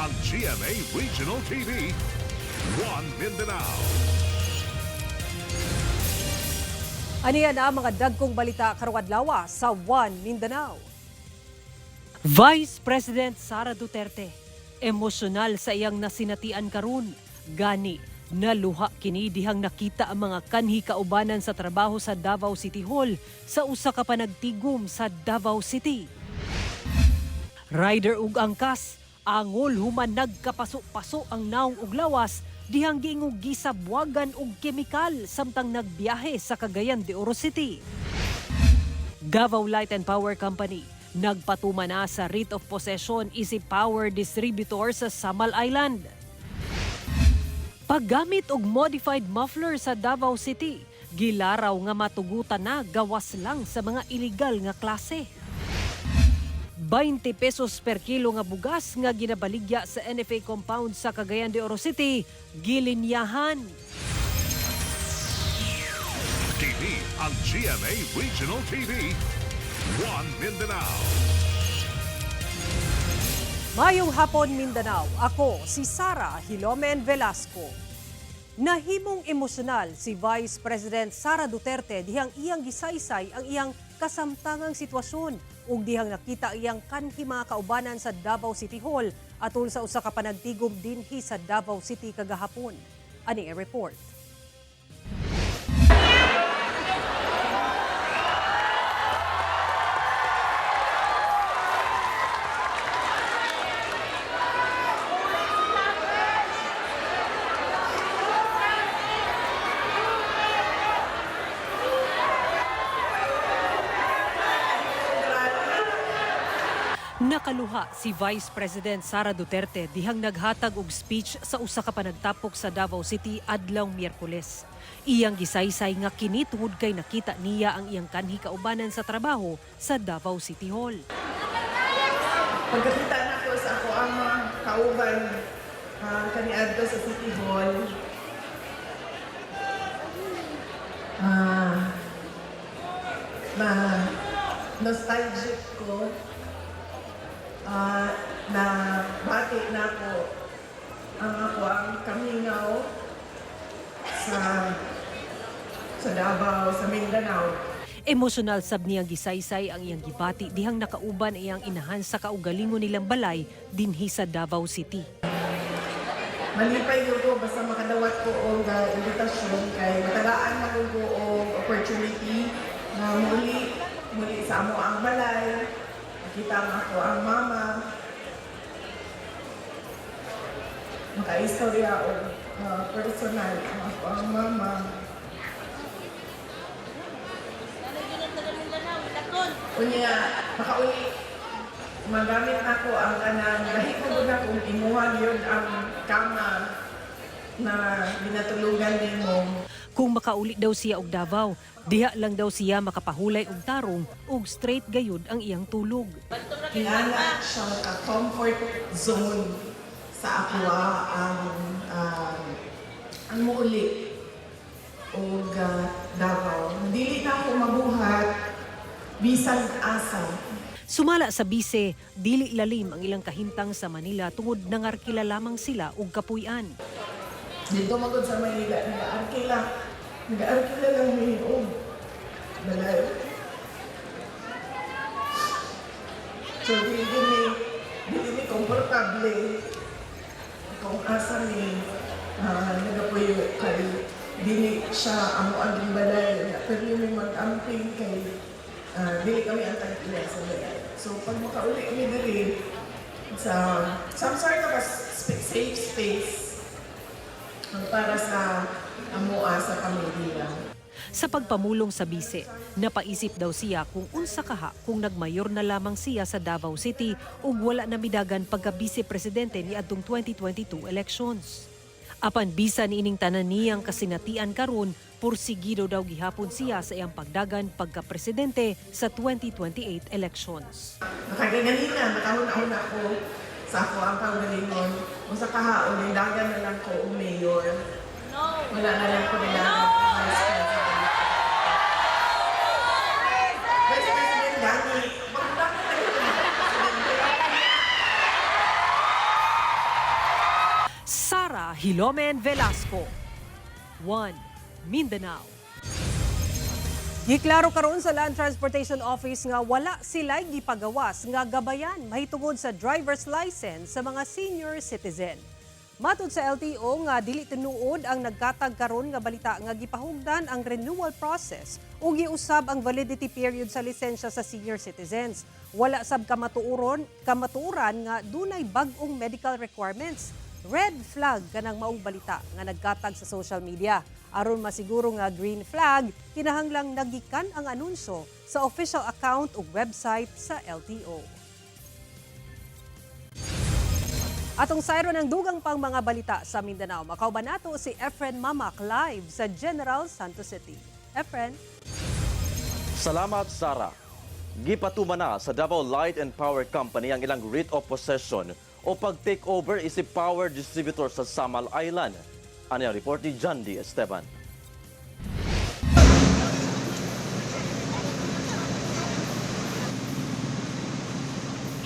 ang GMA Regional TV, One Mindanao. Aniya na mga dagkong balita karon adlaw sa One Mindanao. Vice President Sara Duterte, emosyonal sa iyang nasinatian karon. Gani, naluha kini dihang nakita ang mga kanhi kaubanan sa trabaho sa Davao City Hall sa usa ka panagtigom sa Davao City. Rider ug angkas, angol human nagkapaso-paso ang naong ug lawas dihang giingog gisabwagan og kemikal samtang nagbiyahe sa Cagayan de Oro City. Davao Light and Power Company nagpatuma na sa writ of possession isip power distributor sa Samal Island. Paggamit og modified muffler sa Davao City, gilaraw nga matugutan na gawas lang sa mga illegal nga klase. 20 pesos per kilo nga bugas nga ginabaligya sa NFA compound sa Cagayan de Oro City, gilinyahan. Kini ang GMA Regional TV, One Mindanao. Mayong hapon Mindanao, ako si Sara Hilomen Velasco. Nahimong emosyonal si Vice President Sara Duterte dihang iyang gisaysay ang iyang kasamtangang sitwasyon ug dihang nakita iyang kanhi mga kaubanan sa Davao City Hall atol sa usa ka panagtigom dinhi sa Davao City kagahapon. Ani report. Nakaluha si Vice President Sara Duterte dihang naghatag og speech sa usa ka panagtapok sa Davao City adlaw Miyerkules. Iyang gisaysay nga kini tungod kay nakita niya ang iyang kanhi kaubanan sa trabaho sa Davao City Hall. Pagkakita na ko sa ako ang mga kauban kaniadto sa City Hall, na nostalgic ko, na bati na ko ang ako ang kamingaw sa Davao, sa Mindanao. Emosyonal sab niyang gisaysay ang iyang gibati dihang nakauban iyang inahan sa kaugalingon nilang balay dinhi sa Davao City. Malipay ko basta makadawat ko og invitasyon kay matagaan man ko og opportunity na muli sa amo ang balay. Kita nga ako ang mama. Maka-istorya o personal ako ang mama. Unya, makauli. Magamit ako ang kanang nahikog na kung imuhan yun ang kama na binatulugan din mo. Kung makauli daw siya og Davao, diha lang daw siya makapahulay og tarong ug straight gayud ang iyang tulog. Kinala siya ka comfort zone sa ako ang muuli og Davao. Dili na ako mabuhat bisan asa. Sumala sa bise, dili lalim ang ilang kahimtang sa Manila tungod nangarkila lamang sila og kapuy-an. Dito magod sa Manila, nag-arkila lang may og balay. So, dili ni komportable kung asa ni nagapuyo kay dili siya amo ang balay. Pero may mag-amping kay dili kami ang tagpila sa balay. So, pag makauli kami dali sa some sort of a safe space para sa amoa sa pamilya. Sa pagpamulong sa bise, napaisip daw siya kung unsa kaha kung nagmayor na lamang siya sa Davao City ug wala na midagan pagka-vice-presidente ni adtong 2022 elections. Apan bisan niining tanan niyang kasinatian karon, porsigido daw gihapon siya sa iyang pagdagan pagka-presidente sa 2028 elections. Nakaganina, nakahuna-huna ako sa ako ang kaugalingon. Kung sa kahaon, nilagan na lang ko ang mayor. Wala na lang ko nilagan ang vice president. Vice President Gani, magdang na lang ko. Hilomen Velasco. 1. Mindanao. Giklaro karon sa Land Transportation Office nga wala sila'y gipagawas nga gabayan mahitungod sa driver's license sa mga senior citizen. Matud sa LTO nga dili tinuod ang nagkatag karon nga balita nga gipahugdan ang renewal process ug giusab ang validity period sa lisensya sa senior citizens. Wala sab kamatuoran nga dunay bag-ong medical requirements. Red flag kanang maong balita nga nagkatag sa social media. Aron masiguro nga green flag, kinahanglang nagikan ang anunsyo sa official account ug website sa LTO. Atong sayro ng dugang pang mga balita sa Mindanao, makauban nato si Efren Mamak live sa General Santos City. Efren? Salamat, Sara. Gipatuman na sa Davao Light and Power Company ang ilang writ of possession o pag-take over isip power distributor sa Samal Island. Ano yung report ni John D. Esteban?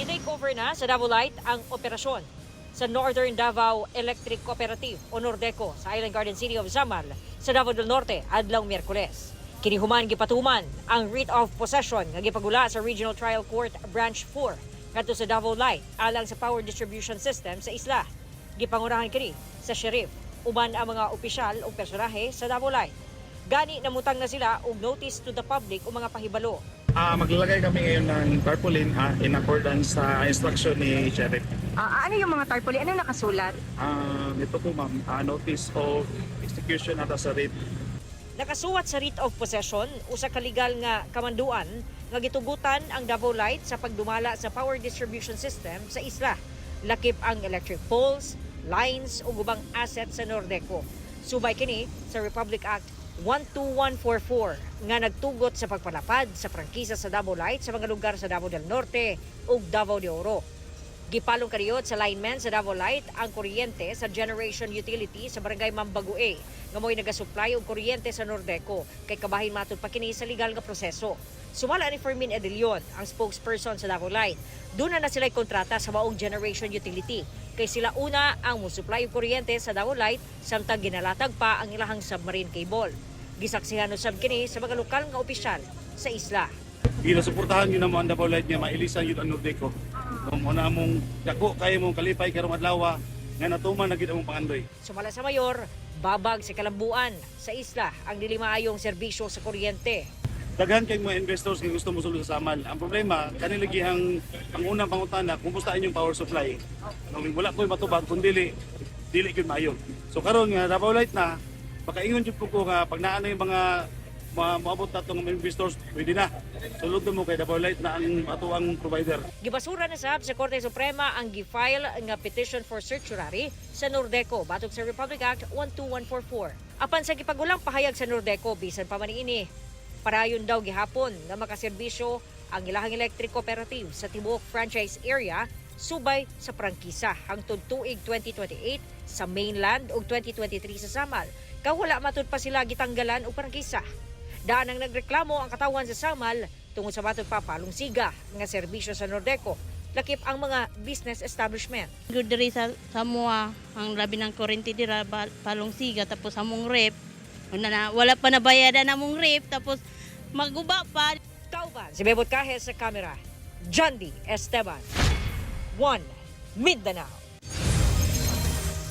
I-take over na sa Davao Light ang operasyon sa Northern Davao Electric Cooperative o Nordeco sa Island Garden City of Samal sa Davao del Norte adlaw Miyerkules. Kinihuman gipatuman ang writ of possession nga gipagula sa Regional Trial Court Branch 4 kadto sa Davao Light alang sa power distribution system sa isla. Gipangunahan kini sa sheriff uban ang mga opisyal o personahe sa Davao Light. Gani namutang na sila og notice to the public o mga pahibalo. Maglalagay kami ngayon ng tarpaulin in accordance sa instruction ni Sheriff. Ano yung mga tarpaulin? Ano nakasulat? Ito po ma'am, notice of execution at sa writ. Nakasuwat sa writ of possession usa ka legal nga kamanduan nga gitugutan ang Davao Light sa pagdumala sa power distribution system sa isla. Lakip ang electric poles, lines ug ubang assets sa Nordeco. Subay kini sa Republic Act 12144 nga nagtugot sa pagpalapad sa prangkisa sa Davao Light sa mga lugar sa Davao del Norte ug Davao de Oro. Gipalong kariyot sa linemen sa Davao Light ang kuryente sa generation utility sa barangay Mambague nga mo'y nagasupply og kuryente sa Nordeco kay kabahin matud pa kini sa legal nga proseso. Sumala ni Fermin Edilion, ang spokesperson sa Davao Light. Doon na sila'y kontrata sa maong generation utility kay sila una ang musupply og kuryente sa Davao Light samtang ginalatag pa ang ilahang submarine cable. Gisaksihan usab kini sa mga lokal nga opisyal sa isla. Ginasuportahan yun naman ang Davao Light niya, mailisan yun ang Nordeco. Kung muna mong dako, kaya mong kalipay, karong adlaw nga natuman na gid among pangandoy. Sumala sa mayor, babag sa kalambuan sa isla ang dili maayong serbisyo sa kuryente. Daghan kay mga investors nga gusto mo sulod sa Samal. Ang problema, kanilagi ang unang pangutana, kumusta inyong power supply? Nung wala ko'y matubag, kung dili yun maayo. So karon nga Davao Light na, baka ingon jud ko nga pag naano yung mga maabot na itong investors, pwede na. Sulod mo kay Davao Light na ang atuang provider. Gibasura na sab sa Korte Suprema ang gifile nga petition for certiorari sa Nordeco batok sa Republic Act 12144. Apan sa gipagulang pahayag sa Nordeco bisan pa man niini, parayon daw gihapon nga makaserbisyo ang ilahang electric cooperative sa tibuok franchise area subay sa prangkisa hangtod tuig 2028 sa mainland ug 2023 sa Samal. Kawala matud pa sila gitanggalan og prangkisa. Daan ang nagreklamo ang katawan sa Samal tungod sa matud pa palungsiga nga serbisyo sa Nordeco. Lakip ang mga business establishment. Good diri sa Samoa, ang labi ng kurente dira palungsiga tapos among rep. Wala pa nabayadan among rep tapos maguba pa. Kauban si Bebot Cajes sa kamera. John D. Esteban. 1. Mindanao.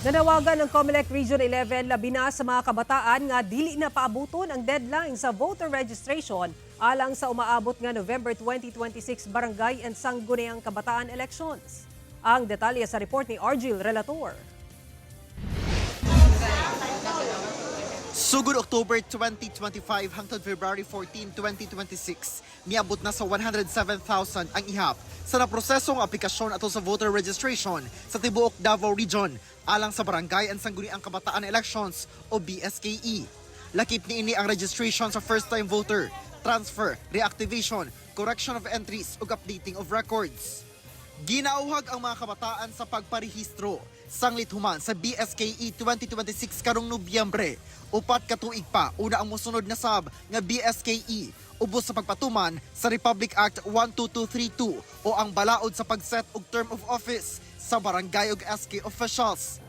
Nanawagan ng COMELEC Region 11 labi na sa mga kabataan nga dili na paabuton ang deadline sa voter registration alang sa umaabot nga November 2026 Barangay and Sangguniang Kabataan Elections. Ang detalye sa report ni Argil Relator. Sugod October 2025 hangtod February 14, 2026, miabot na sa 107,000 ang ihap sa naprosesong aplikasyon ato sa voter registration sa tibuok Davao Region alang sa Barangay and Sangguniang Kabataan Elections o BSKE. Lakip niini ang registration sa first-time voter, transfer, reactivation, correction of entries ug updating of records. Ginauhag ang mga kabataan sa pagparehistro sanglit human sa BSKE 2026 karong Nobyembre. Upat ka tuig pa una ang mosunod na sab nga BSKE ubos sa pagpatuman sa Republic Act 12232 o ang balaod sa pagset og term of office sa barangay ug SK officials.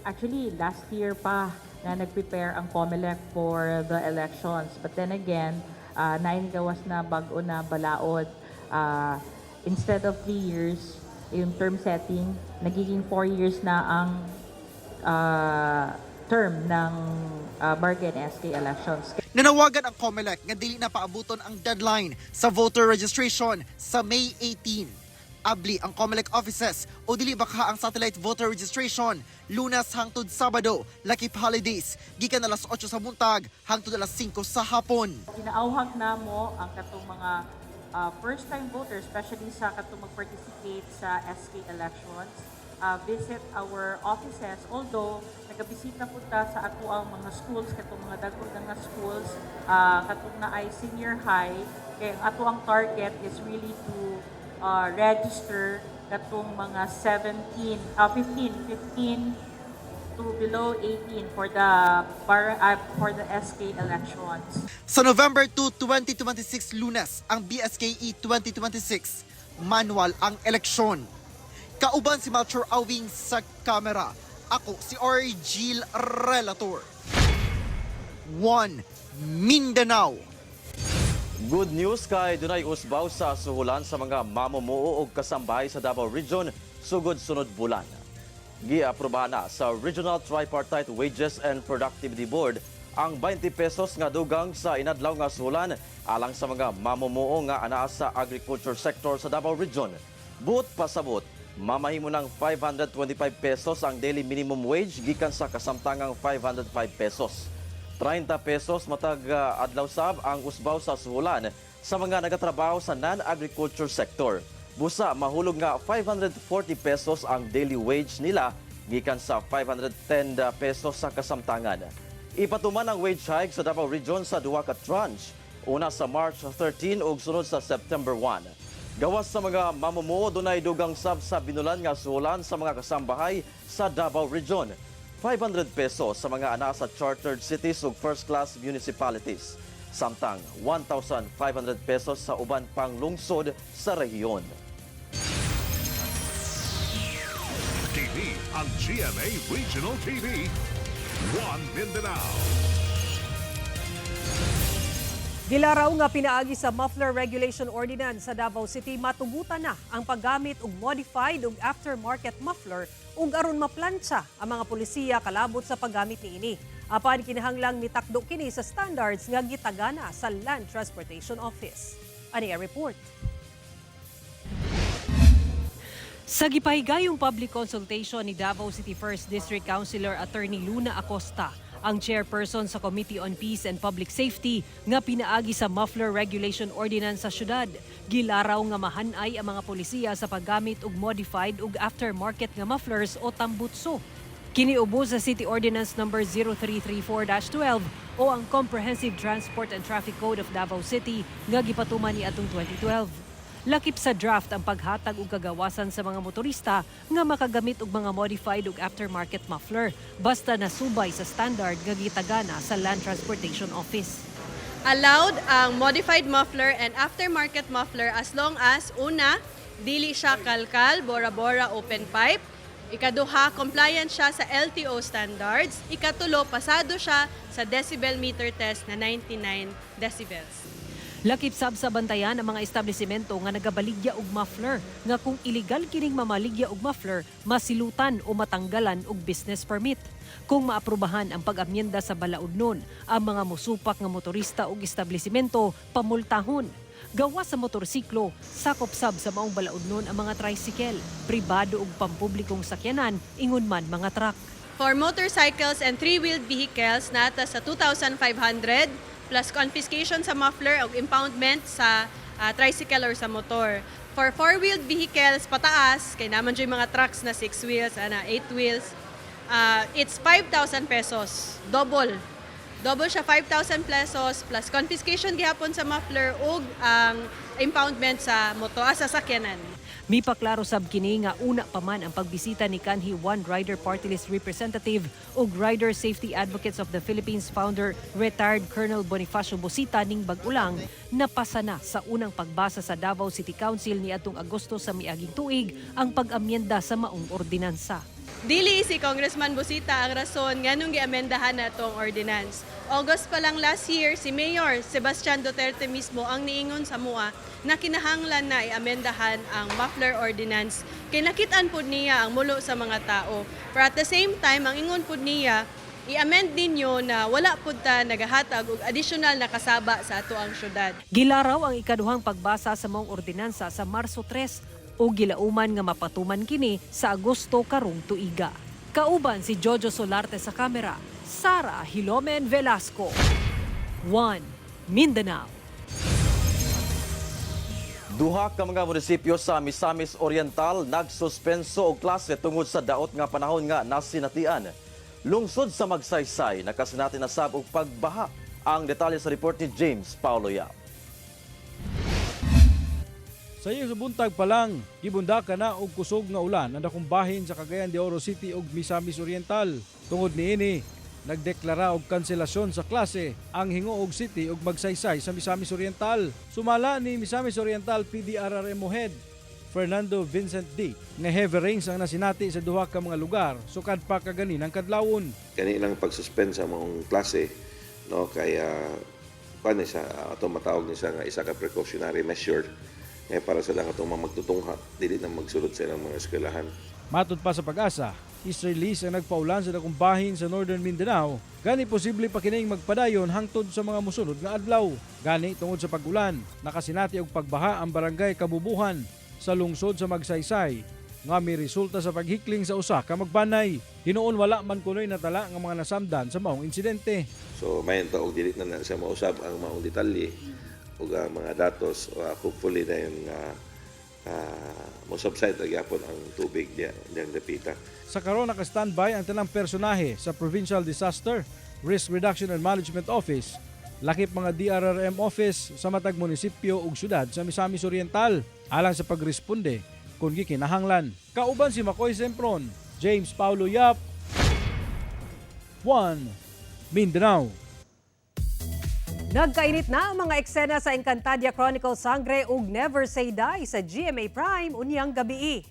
actually last year pa na nag-prepare ang COMELEC for the elections. But then again, naingawas na bago na balaod. Instead of 3 years, yung term setting, nagiging 4 years na ang term ng Barangay and SK elections. Nanawagan ang COMELEC nga dili na paabuton ang deadline sa voter registration sa May 18. Abli ang COMELEC offices o dili baka ang satellite voter registration Lunas hangtod Sabado, lakip holidays, gikan alas 8 sa buntag hangtod alas 5 sa hapon. Inaauhag na mo ang katong mga first-time voters, especially sa katong mag-participate sa SK elections, visit our offices. Although, nagabisita po ta sa ato ang mga schools, katong mga dagko nga schools, katong na ay senior high, kaya ang ato ang target is really to register katong mga 15 to below 18 for the SK elections. Sa November 2, 2026 Lunes, ang BSKE 2026, manual ang eleksyon. Kauban si Malchor Awing sa kamera. Ako si Orgil Relator. 1 Mindanao. Good news kay dunay usbaw sa suhulan sa mga mamumuo og kasambahay sa Davao Region sugod sunod bulan. Giaprobahan na sa Regional Tripartite Wages and Productivity Board ang 20 pesos nga dugang sa inadlaw nga suhulan alang sa mga mamumuo nga anaa sa agriculture sector sa Davao Region. But pasabot, mamahimo ng 525 pesos ang daily minimum wage gikan sa kasamtangang 505 pesos. 30 pesos matag adlaw sab ang usbaw sa suhulan sa mga nagatrabaho sa non-agriculture sector. Busa mahulog nga 540 pesos ang daily wage nila gikan sa 510 pesos sa kasamtangan. Ipatuman ang wage hike sa Davao Region sa duha ka tranche, una sa March 13 ug sunod sa September 1. Gawas sa mga mamumuo dunay dugang sab sa binulan nga suhulan sa mga kasambahay sa Davao Region. 500 pesos sa mga ana sa chartered cities ug first-class municipalities. Samtang 1,500 pesos sa uban pang lungsod sa rehiyon. TV ang GMA Regional TV. 1 Mindanao. Gilaraw nga pinaagi sa Muffler Regulation Ordinance sa Davao City, matugutan na ang paggamit og modified ug aftermarket muffler ug aron maplantsa ang mga pulisiya kalabot sa paggamit niini. Apan kinahanglang mitakdo kini sa standards nga gitagana sa Land Transportation Office. Ani a report. Sa gipahigayong public consultation ni Davao City 1st District Councilor Attorney Luna Acosta, ang chairperson sa Committee on Peace and Public Safety nga pinaagi sa Muffler Regulation Ordinance sa syudad. Gilaraw nga mahanay ang mga polisiya sa paggamit og modified ug aftermarket nga mufflers o tambutso. Kiniubo sa City Ordinance number 0334-12 o ang Comprehensive Transport and Traffic Code of Davao City nga gipatuman ni atong 2012. Lakip sa draft ang paghatag og kagawasan sa mga motorista nga makagamit og mga modified ug aftermarket muffler basta nasubay sa standard nga gitagana sa Land Transportation Office. Allowed ang modified muffler and aftermarket muffler as long as una, dili siya kalkal, bora-bora, open pipe. Ikaduha, compliant siya sa LTO standards. Ikatulo, pasado siya sa decibel meter test na 99 decibels. Lakip sab sa bantayan ang mga establishmento nga nagabaligya og muffler nga kung illegal kining mamaligya og muffler, masilutan o matanggalan og business permit. Kung maaprubahan ang pag-amyenda sa balaudnon, ang mga musupak nga motorista og establishmento pamultahon. Gawa sa motorsiklo, sakop sab sa maong balaudnon ang mga tricycle, pribado ug pampublikong sakyanan, ingon man mga truck. For motorcycles and three-wheeled vehicles, nata sa 2,500 plus confiscation sa muffler o impoundment sa tricycle or sa motor. For four-wheeled vehicles, pataas, kay naman dyan mga trucks na 6 wheels, 8 wheels, it's 5,000 pesos. Double. Double siya, 5,000 pesos plus confiscation gihapon sa muffler o ang impoundment sa motor, sa sakyanan. Mipaklaro sab kini nga una pa man ang pagbisita ni kanhi One Rider Party List Representative ug Rider Safety Advocates of the Philippines founder retired Colonel Bonifacio Bosita ning bag-ulang napasana sa unang pagbasa sa Davao City Council niadtong Agosto sa miaging tuig ang pag-amyenda sa maong ordinansa. Dili si Congressman Busita ang rason nganong giamendahan na itong ordinance. August pa lang last year, si Mayor Sebastian Duterte mismo ang niingon sa MUA na kinahanglan na iamendahan ang muffler ordinance. Kay nakitaan po niya ang mulo sa mga tao. Pero at the same time, ang ingon po niya, i-amend ninyo na wala po ta nagahatag og additional na kasaba sa ato ang syudad. Gilaraw ang ikaduhang pagbasa sa maong ordinansa sa Marso 3 o gilauman nga mapatuman kini sa Agosto karong tuiga. Kauban si Jojo Solarte sa kamera, Sara Hilomen Velasco. 1 Mindanao. Duha ka mga munisipyo sa Misamis Oriental nagsuspenso og klase tungod sa daot nga panahon nga nasinatian. Lungsod sa Magsaysay nakasinati na sab og pagbaha. Ang detalye sa report ni James Paulo Yap. Sa iyo sa buntag pa lang, gibundaka na og kusog nga ulan ang dakong bahin sa Cagayan de Oro City ug Misamis Oriental. Tungod niini, nagdeklara og kanselasyon sa klase ang Hingoog City ug Magsaysay sa Misamis Oriental. Sumala ni Misamis Oriental PDRRMO Head Fernando Vincent D. nga heavy rains ang nasinati sa duha ka mga lugar sukad pa kaganin ang kadlawon. Kanilang pagsuspend sa mga klase, no, kaya paano siya ato matawag ni siya nga isa ka precautionary measure para sa lang atong magtutungha dili na magsulod sa ilang mga eskwelahan. Matod pa sa Pag-asa, Israelis ang nagpaulan sa dakong bahin sa Northern Mindanao, gani posible pa kining magpadayon hangtod sa mga mosunod nga adlaw. Gani tungod sa pag-ulan, nakasinati og pagbaha ang barangay Kabubuhan sa lungsod sa Magsaysay nga may resulta sa paghikling sa usa ka magbanay. Hinuon wala man kunoy natala nga mga nasamdan sa maong insidente. So may taog dili na siya mausab ang maong detalye ug mga datos, hopefully na yung mo-subside agyapon ang tubig diyang dapita. Sa karon naka-standby ang tanang personahe sa Provincial Disaster Risk Reduction and Management Office, lakip mga DRRM office sa matag munisipyo ug syudad sa Misamis Oriental alang sa pagresponde kung gikinahanglan. Kauban si Makoy Sempron, James Paulo Yap, 1 Mindanao. Nagkainit na ang mga eksena sa Encantadia Chronicles Sangre ug Never Say Die sa GMA Prime unyang gabii.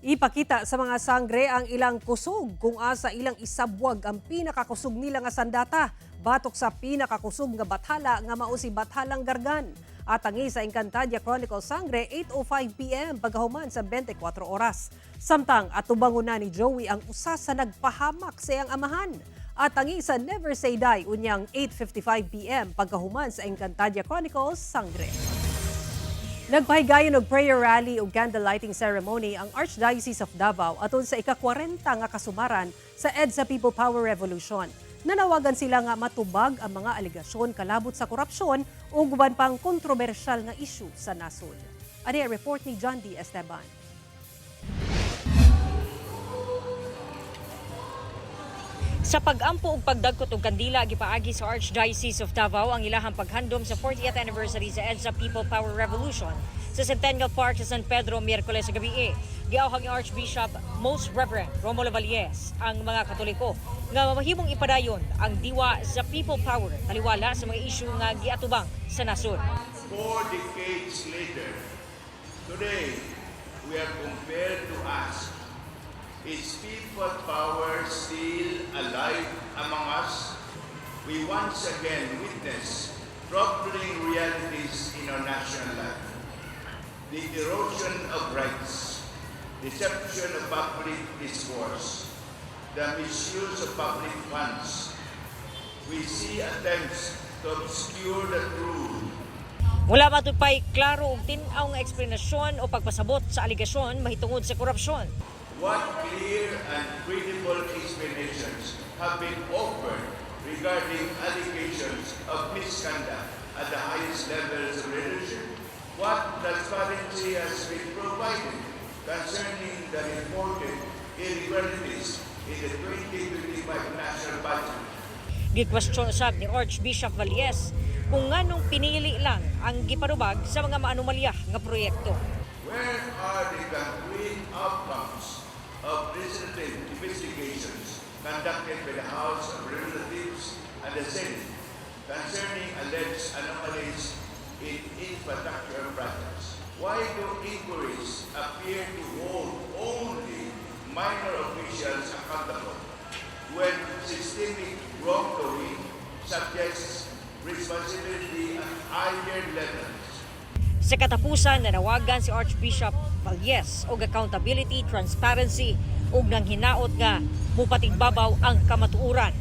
Ipakita sa mga sangre ang ilang kusog kung asa ilang isabwag ang pinakakusog nila nga sandata batok sa pinakakusog nga bathala nga mao si Bathalang Gargan. At tangi sa Encantadia Chronicles Sangre 8:05 PM pagkahuman sa 24 oras. Samtang atubangon na ni Joey ang usa sa nagpahamak sa iyang amahan. At tangi sa Never Say Die unyang 8:55 PM pagkahuman sa Encantadia Chronicles Sangre. Nagpahigayon og prayer rally ug candle lighting ceremony ang Archdiocese of Davao atol sa ika-40 nga kasumaran sa EDSA People Power Revolution. Nanawagan sila nga matubag ang mga aligasyon kalabot sa korupsyon ug uban pang kontrobersyal nga issue sa nasod. Ani ang report ni John D. Esteban. Sa pag-ampo ug pagdagkot og kandila gipaagi sa Archdiocese of Davao ang ilahang paghandom sa 40th anniversary sa EDSA People Power Revolution sa Centennial Park sa San Pedro Miyerkules sa gabi. Giawhag ni Archbishop Most Reverend Romulo Valles ang mga Katoliko nga mamahimong ipadayon ang diwa sa People Power taliwala sa mga isyu nga giatubang sa nasod. 4 decades later, today we are compelled to ask, is people power still alive among us? We once again witness troubling realities in our national life. The erosion of rights, deception of public discourse, the misuse of public funds. We see attempts to obscure the truth. Wala matupay klaro og tin-aw nga eksplanasyon o pagpasabot sa aligasyon mahitungod sa korupsyon. What clear and credible explanations have been offered regarding allegations of misconduct at the highest levels of leadership? What transparency has been provided concerning the reported irregularities in the 2025 national budget? Gikwestiyon usab ni Archbishop Valles kung nganong pinili lang ang giparubag sa mga maanumalya nga proyekto. Where are the concrete outcomes of legislative investigations conducted by the House of Representatives and the Senate concerning alleged anomalies in infrastructure projects? Why do inquiries appear to hold only minor officials accountable when systemic wrongdoing subjects responsibility at higher levels. Sa katapusan, nanawagan si Archbishop Valles og accountability, transparency ug nang hinaot nga mupatigbabaw ang kamatuoran.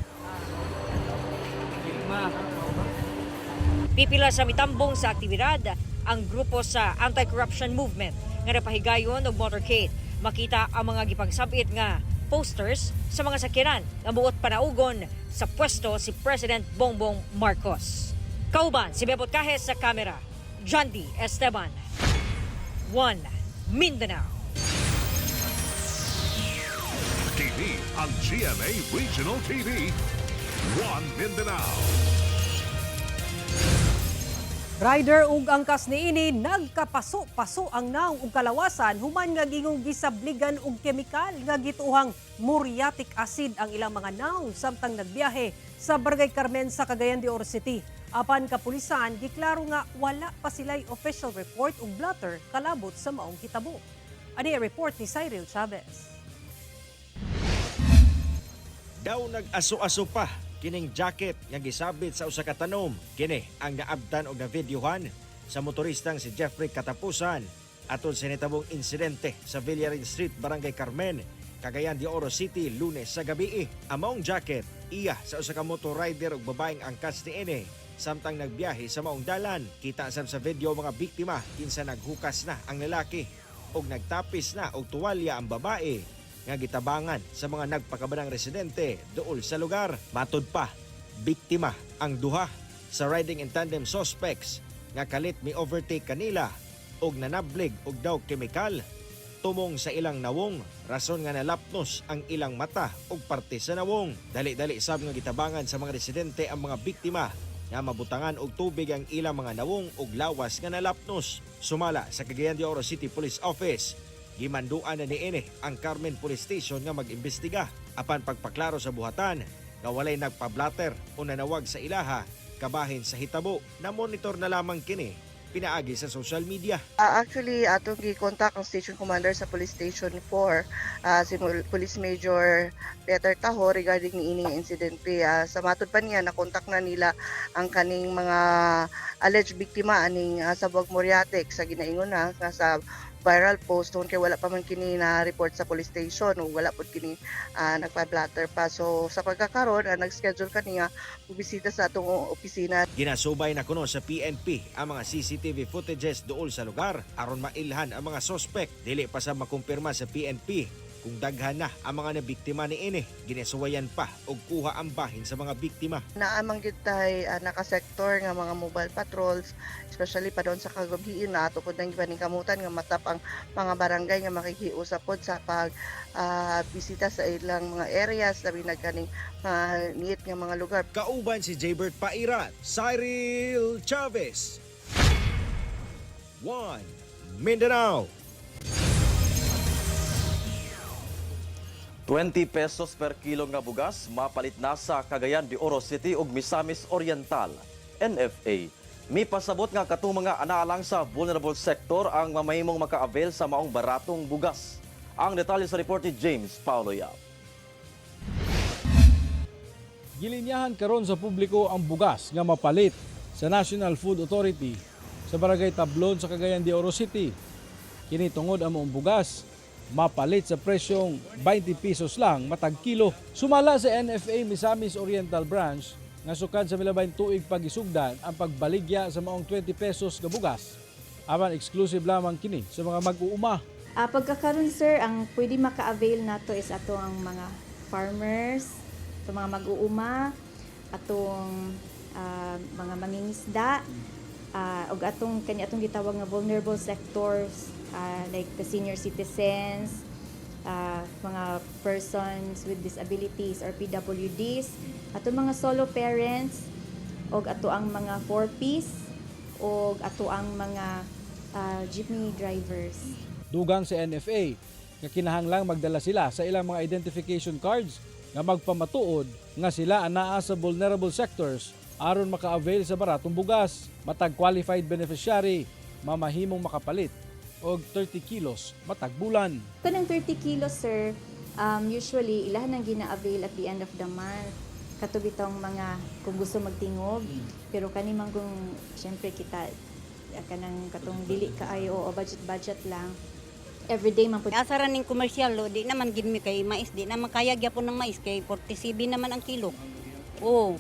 Pipila sa mitambong sa aktibidad ang grupo sa anti-corruption movement nga napahigayon og motorcade. Makita ang mga gipagsabit nga posters sa mga sakyanan nga buot panaugon sa pwesto si President Bongbong Marcos. Kauban si Bebot Cajes sa kamera. John D. Esteban, One Mindanao. TV ang GMA Regional TV. One Mindanao. Rider ug angkas niini nagkapaso-paso ang naong ug kalawasan human nga gingong gisabligan og kemikal nga gituhang muriatic acid ang ilang mga naong samtang nagbiyahe sa Barangay Carmen sa Cagayan de Oro City. Apan kapulisan giklaro nga wala pa sila'y official report ug blotter kalabot sa maong hitabo. Ani report ni Cyril Chavez. Daw nag-aso-aso pa kining jacket nga gisabit sa usa ka tanom. Kini ang naabtan og navideohan sa motoristang si Jeffrey Katapusan atol sa nitabong insidente sa Villarin Street, Barangay Carmen, Cagayan de Oro City, Lunes sa gabi. Among jacket iya sa usa ka motor rider ug babaeng angkas niini samtang nagbiyahe sa maong dalan. Kita sab sa video mga biktima kinsa naghukas na ang lalaki ug nagtapis na og tuwalya ang babae nga gitabangan sa mga nagpakabanang residente dool sa lugar. Matod pa, biktima ang duha sa riding in tandem suspects nga kalit mi overtake kanila og nanablig og daw kemikal tumong sa ilang nawong, rason nga nalapnos ang ilang mata og parte sa nawong. Dali-dali sab nga gitabangan sa mga residente ang mga biktima nga mabutangan og tubig ang ilang mga nawong og lawas nga nalapnos. Sumala sa Cagayan de Oro City Police Office, gimanduan na niini ang Carmen Police Station nga mag-imbestiga apan pagpaklaro sa buhatan nga walay nagpa-blatter o nanawag sa ilaha kabahin sa hitabo. Na monitor na lamang kini pinaagi sa social media. Actually, atong gi-contact ang station commander sa Police Station 4, si Police Major Peter Taho regarding ni ining insidente. Sa matod pa niya, na-contact na nila ang kaning mga alleged biktima aning sabog muriatic sa ginaingon na nga sa viral post kay wala pa man kini na report sa police station o wala pod kini nagpa-blatter pa. So sa pagkakaroon nag-schedule kaniya bisita sa atong opisina. Ginasubay na kuno sa PNP ang mga CCTV footages dool sa lugar aron mailhan ang mga suspect. Dili pa sa makumpirma sa PNP kung daghan na ang mga nabiktima ni ini. Ginasuwayan pa og kuha ang bahin sa mga biktima. Naamang gyud tay naka-sector nga mga mobile patrols, especially pa doon sa kagabihin na ato pod nang gipaningkamutan nga matap ang mga barangay nga makikiusap pod sa pag bisita sa ilang mga areas labi na kaning niit nga mga lugar. Kauban si Jaybert Pairat, Cyril Chavez, One Mindanao. 20 pesos per kilo nga bugas mapalit na sa Cagayan de Oro City ug Misamis Oriental. NFA, may pasabot nga katong mga anaalang sa vulnerable sector ang mamahimong maka-avail sa maong baratong bugas. Ang detalye sa report ni James Paulo Yap. Gilinyahan karon sa publiko ang bugas nga mapalit sa National Food Authority sa Barangay Tablon sa Cagayan de Oro City. Kini tungod ang maong bugas mapalit sa presyong 20 pesos lang matag kilo. Sumala sa NFA Misamis Oriental Branch nga sukad sa milabayng tuig pagisugdan ang pagbaligya sa maong 20 pesos nga bugas. Apan exclusive lamang kini sa mga mag-uuma. Pagkakaroon sir, ang pwede maka-avail nato is ato ang mga farmers, itong mga mag-uuma, atong mga mangingisda, o atong gitawag nga vulnerable sectors, like the senior citizens, mga persons with disabilities or PWDs, ato mga solo parents, o ato ang mga 4Ps, o ato ang mga jeepney drivers. Dugang sa NFA nga kinahanglang magdala sila sa ilang mga identification cards nga magpamatuod nga sila anaa sa vulnerable sectors aron maka-avail sa baratong bugas. Matag qualified beneficiary mamahimong makapalit og 30 kilos matag bulan. Kanang 30 kilos sir, Usually ilahan nang gina-avail at the end of the month. Katong bitong mga kung gusto magtingog, pero kani man kung syempre kita kanang katong dili kaayo o budget lang. Everyday man pud. Asa ra ning komersyal lo, di naman gid mi kay mais, di naman kaya gyapon ng mais kay 47 naman ang kilo. Oh.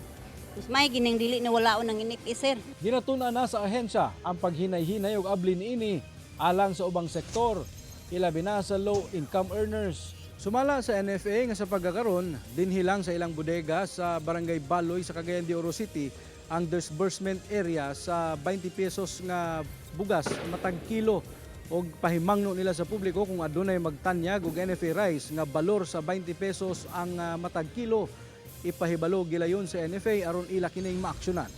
Mas may gining dili na walaon ng init sir. Ginatuna na sa ahensya ang paghinay-hinay og abli niini alang sa ubang sektor, ilabi na sa low income earners. Sumala sa NFA nga sa pagkakaroon, dinhi lang sa ilang bodega sa Barangay Baloy sa Cagayan de Oro City ang disbursement area sa 20 pesos nga bugas matag kilo og pahimangno nila sa publiko kung adunay magtanyag og NFA rice nga balor sa 20 pesos ang matag kilo. Ipahibalo gilayon sa NFA aron ila kining maaksyonan.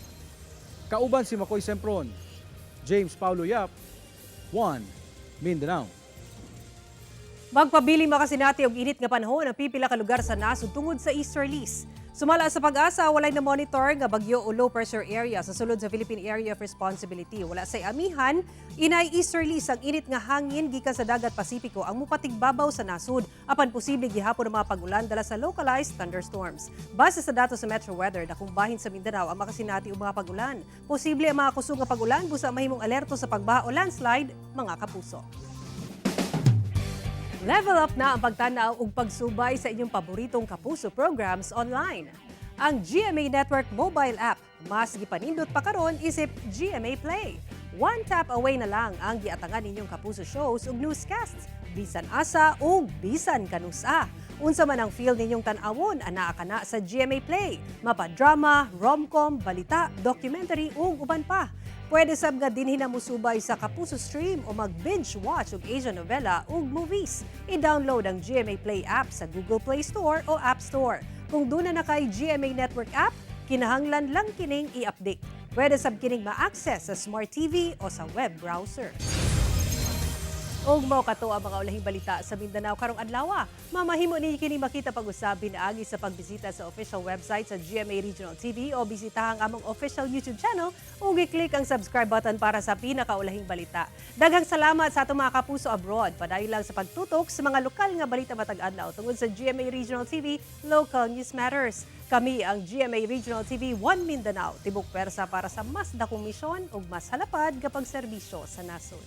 Kauban si Makoy Sempron, James Paulo Yap, 1 Mindanao. Magpabiling makasinati og init nga panahon ang pipila ka lugar sa nasod tungod sa easterlies. Sumala sa pag-asa, walay na monitor nga bagyo o low pressure area sa sulod sa Philippine Area of Responsibility. Wala sa amihan, inay easterlies ang init nga hangin gikan sa dagat Pasipiko ang mupatigbabaw sa nasod. Apan posible gihapon ang mga pag-ulan dala sa localized thunderstorms. Base sa datos sa Metro Weather, dakong bahin sa Mindanao ang makasinati og mga pag-ulan. Posible ang mga kusog nga pag-ulan busa mahimong alerto sa pagbaha o landslide, mga kapuso. Level up na ang pagtanaw ug pagsubay sa inyong paboritong kapuso programs online. Ang GMA Network mobile app, mas gipanindot pa karon isip GMA Play. One tap away na lang ang giatangan ninyong kapuso shows ug newscasts, bisan asa ug bisan kanusa. Unsa man ang feel ninyong tan-awon anaa kana sa GMA Play, mapa-drama, rom-com, balita, documentary ug uban pa. Pwede sab nga dinhi na musubay sa Kapuso Stream o mag-binge watch og Asian novela ug movies. I-download ang GMA Play app sa Google Play Store o App Store. Kung duna na kay GMA Network app, kinahanglan lang kining i-update. Pwede sab kining ma-access sa Smart TV o sa web browser. Og mao kato ang mga ulahing balita sa Mindanao karong adlaw. Mamahimo ninyo kini makita pag-usabi na agi sa pagbisita sa official website sa GMA Regional TV o bisitahang among official YouTube channel ug i-click ang subscribe button para sa pinakaulahing balita. Daghang salamat sa atong mga kapuso abroad. Padayon lang sa pagtutok sa mga lokal nga balita matag adlaw tungod sa GMA Regional TV, Local News Matters. Kami ang GMA Regional TV 1 Mindanao, tibok pwersa para sa mas dakong misyon ug mas halapad nga pagserbisyo sa nasod.